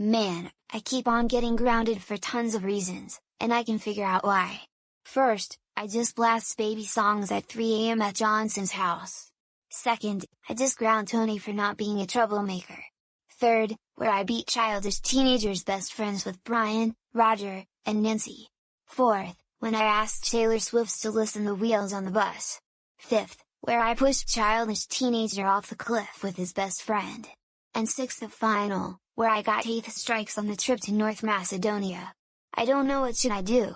Man, I keep on getting grounded for tons of reasons, and I can figure out why. First, I just blast baby songs at 3 AM at Johnson's house. Second, I just ground Tony for not being a troublemaker. Third, where I beat childish teenagers best friends with Brian, Roger, and Nancy. Fourth, when I asked Taylor Swift to listen to Wheels on the Bus. Fifth, where I pushed childish teenager off the cliff with his best friend. And sixth and final, where I got eighth strikes on the trip to North Macedonia. I don't know what should I do.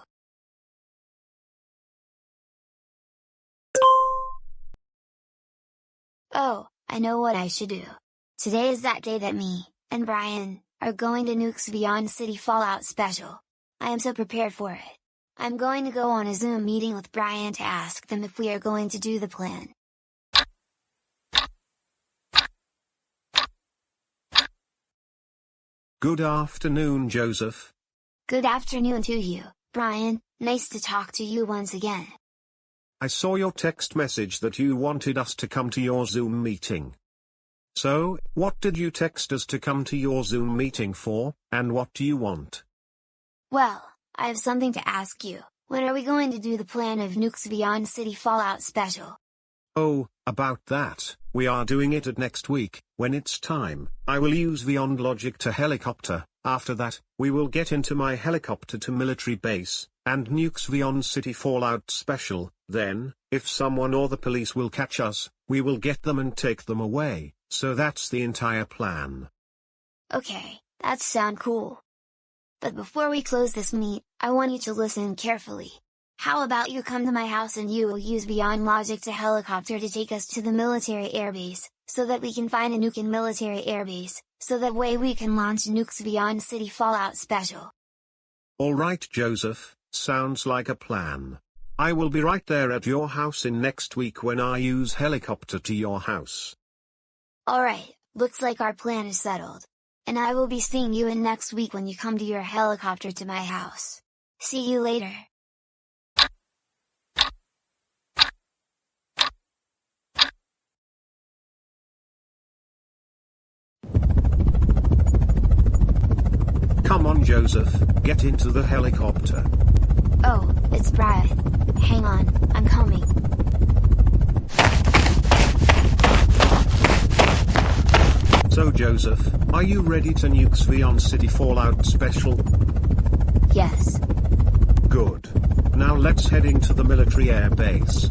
Oh, I know what I should do. Today is that day that me, and Brian, are going to Nukes Vyond City Fallout Special. I am so prepared for it. I'm going to go on a Zoom meeting with Brian to ask them if we are going to do the plan. Good afternoon, Joseph. Good afternoon to you, Brian, nice to talk to you once again. I saw your text message that you wanted us to come to your Zoom meeting. So, what did you text us to come to your Zoom meeting for, and what do you want? Well, I have something to ask you. When are we going to do the plan of Nukes Vyond City Fallout Special? Oh, about that, we are doing it at next week. When it's time, I will use Vyond logic to helicopter. After that, we will get into my helicopter to military base, and Nukes Vyond City Fallout Special. Then, if someone or the police will catch us, we will get them and take them away. So that's the entire plan. Okay, that sounds cool. But before we close this meet, I want you to listen carefully. How about you come to my house and you will use Vyond logic to helicopter to take us to the military airbase, so that we can find a nuke in military airbase, so that way we can launch Nukes Vyond City Fallout Special. Alright, Joseph, sounds like a plan. I will be right there at your house in next week when I use helicopter to your house. Alright, looks like our plan is settled. And I will be seeing you in next week when you come to your helicopter to my house. See you later. Come on, Joseph, get into the helicopter. Oh, it's Brian. Hang on, I'm coming. So Joseph, are you ready to Nukes Vyond City Fallout Special? Yes. Good. Now let's head into the military air base.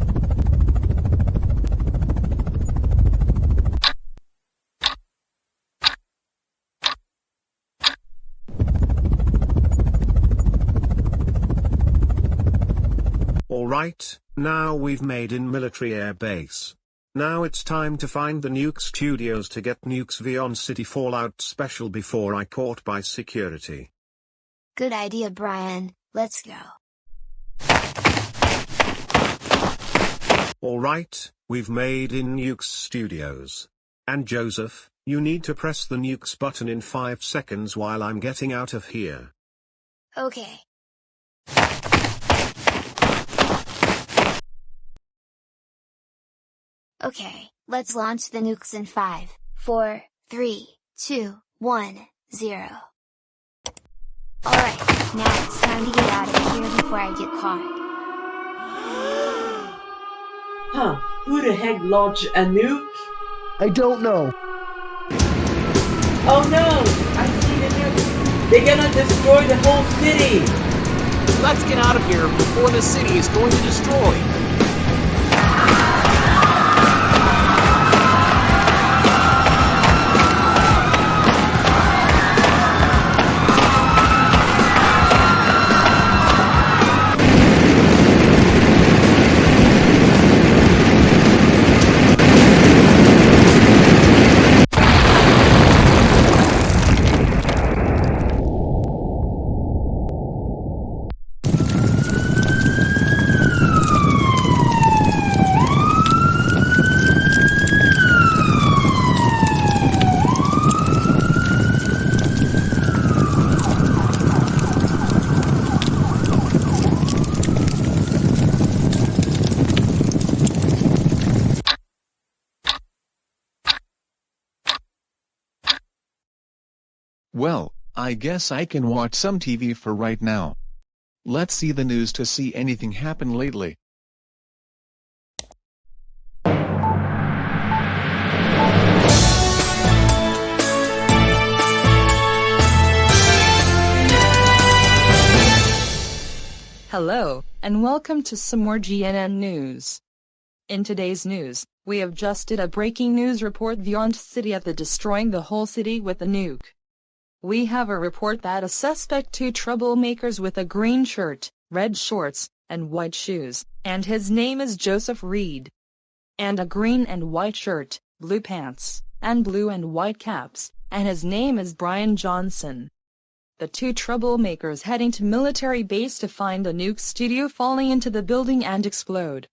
Alright, now we've made in military air base. Now it's time to find the Nuke Studios to get Nukes Vyond City Fallout Special before I caught by security. Good idea, Brian, let's go. Alright, we've made in Nuke Studios. And Joseph, you need to press the Nukes button in 5 seconds while I'm getting out of here. Okay. Okay, let's launch the nukes in 5, 4, 3, 2, 1, 0. Alright, now it's time to get out of here before I get caught. Huh, who the heck launched a nuke? I don't know. Oh no, I see the nuke. They're gonna destroy the whole city. Let's get out of here before the city is going to destroy. Well, I guess I can watch some TV for right now. Let's see the news to see anything happen lately. Hello, and welcome to some more GNN news. In today's news, we have just did a breaking news report Vyond city at the destroying the whole city with a nuke. We have a report that a suspect 2 troublemakers with a green shirt, red shorts, and white shoes, and his name is Joseph Reed. And a green and white shirt, blue pants, and blue and white caps, and his name is Brian Johnson. The 2 troublemakers heading to military base to find a Nuke studio falling into the building and explode.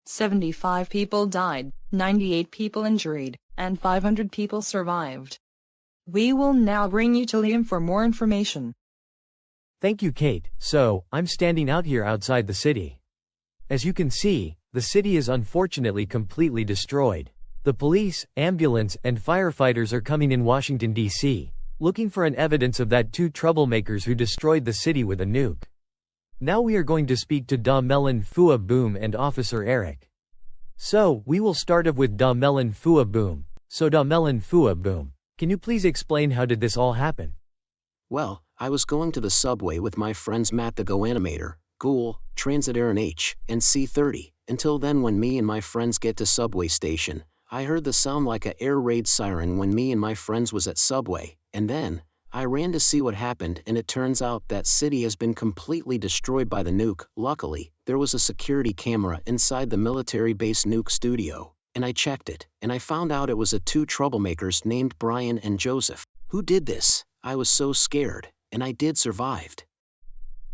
75 people died, 98 people injured, and 500 people survived. We will now bring you to Liam for more information. Thank you, Kate. So, I'm standing out here outside the city. As you can see, the city is unfortunately completely destroyed. The police, ambulance, and firefighters are coming in Washington, D.C., looking for an evidence of that 2 troublemakers who destroyed the city with a nuke. Now we are going to speak to Da Melon Fua Boom and Officer Eric. So, we will start off with Da Melon Fua Boom. So Da Melon Fua Boom, can you please explain how did this all happen? Well, I was going to the subway with my friends Matt the Go Animator, Ghoul, Transit Aaron H, and C30. Until then, when me and my friends get to subway station, I heard the sound like a air raid siren when me and my friends was at subway, and then I ran to see what happened, and it turns out that city has been completely destroyed by the nuke. Luckily, there was a security camera inside the military base Nuke Studio, and I checked it, and I found out it was a 2 troublemakers named Brian and Joseph. Who did this? I was so scared, and I did survived.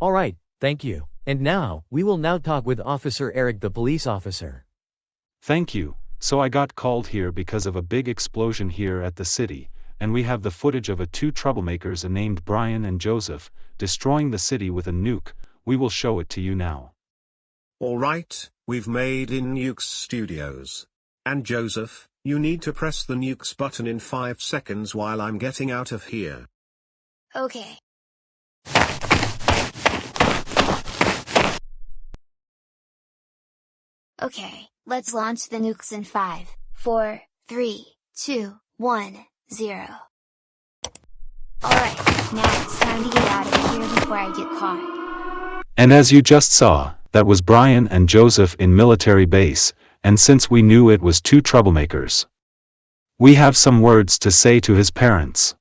Alright, thank you. And now, we will now talk with Officer Eric, the police officer. Thank you. So I got called here because of a big explosion here at the city, and we have the footage of a 2 troublemakers named Brian and Joseph, destroying the city with a nuke. We will show it to you now. Alright, we've made in Nuke Studios. And Joseph, you need to press the nukes button in 5 seconds while I'm getting out of here. Okay. Okay, let's launch the nukes in 5, 4, 3, 2, 1, 0. Alright, now it's time to get out of here before I get caught. And as you just saw, that was Brian and Joseph in military base, and since we knew it was 2 troublemakers, we have some words to say to his parents.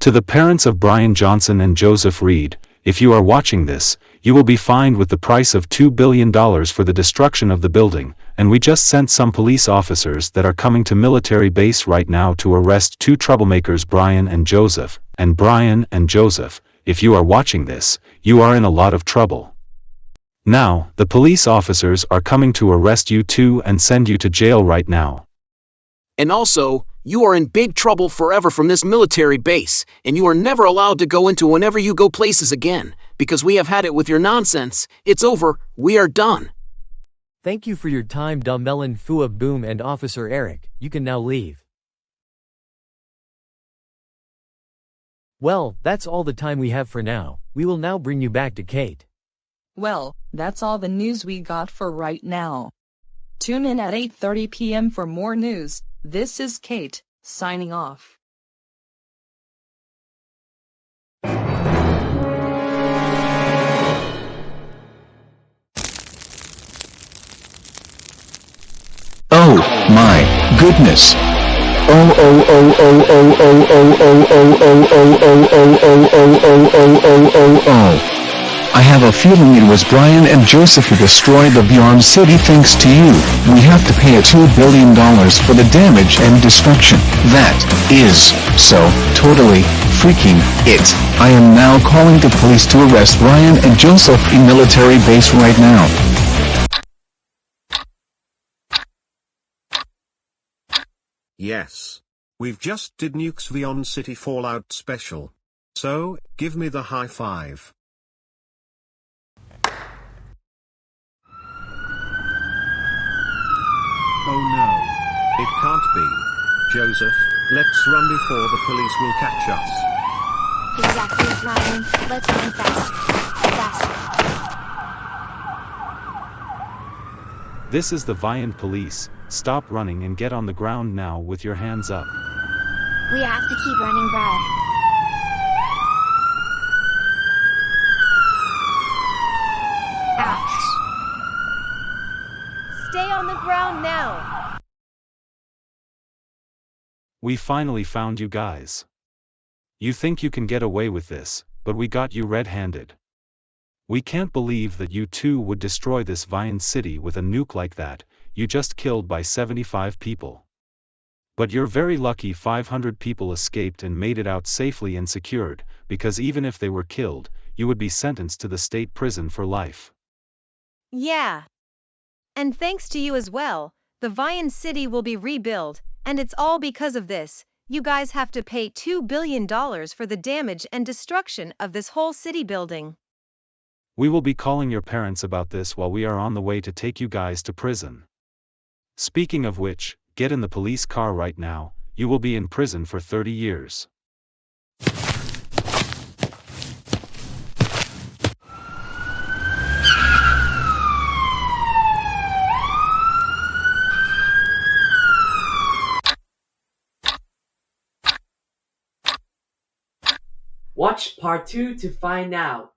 To the parents of Brian Johnson and Joseph Reed, if you are watching this, you will be fined with the price of $2 billion for the destruction of the building, and we just sent some police officers that are coming to military base right now to arrest 2 troublemakers Brian and Joseph. And Brian and Joseph, if you are watching this, you are in a lot of trouble. Now, the police officers are coming to arrest you too and send you to jail right now. And also, you are in big trouble forever from this military base, and you are never allowed to go into whenever you go places again, because we have had it with your nonsense. It's over, we are done. Thank you for your time, Da Melon Fua Boom and Officer Eric. You can now leave. Well, that's all the time we have for now. We will now bring you back to Kate. Well, that's all the news we got for right now. Tune in at 8:30 p.m. for more news. This is Kate, signing off. Oh, my goodness. Oh, oh, oh, oh, oh, oh, oh, oh, oh, oh, oh, oh, oh, oh, oh, oh, oh, oh, oh. I have a feeling it was Brian and Joseph who destroyed the Vyond city thanks to you. We have to pay $2 billion for the damage and destruction. That is so totally freaking it. I am now calling the police to arrest Brian and Joseph in military base right now. Yes. We've just did Nukes Vyond City Fallout special. So, give me the high five. Oh no. It can't be. Joseph, let's run before the police will catch us. Exactly, Ryan. Let's run faster. Faster. This is the Vyond police. Stop running and get on the ground now with your hands up. We have to keep running, Brad. Ouch. Stay on the ground now. We finally found you guys. You think you can get away with this, but we got you red-handed. We can't believe that you two would destroy this Vyond city with a nuke like that. You just killed by 75 people. But you're very lucky 500 people escaped and made it out safely and secured, because even if they were killed, you would be sentenced to the state prison for life. Yeah. And thanks to you as well, the Vyond city will be rebuilt, and it's all because of this. You guys have to pay $2 billion for the damage and destruction of this whole city building. We will be calling your parents about this while we are on the way to take you guys to prison. Speaking of which, get in the police car right now. You will be in prison for 30 years. Watch part 2 to find out.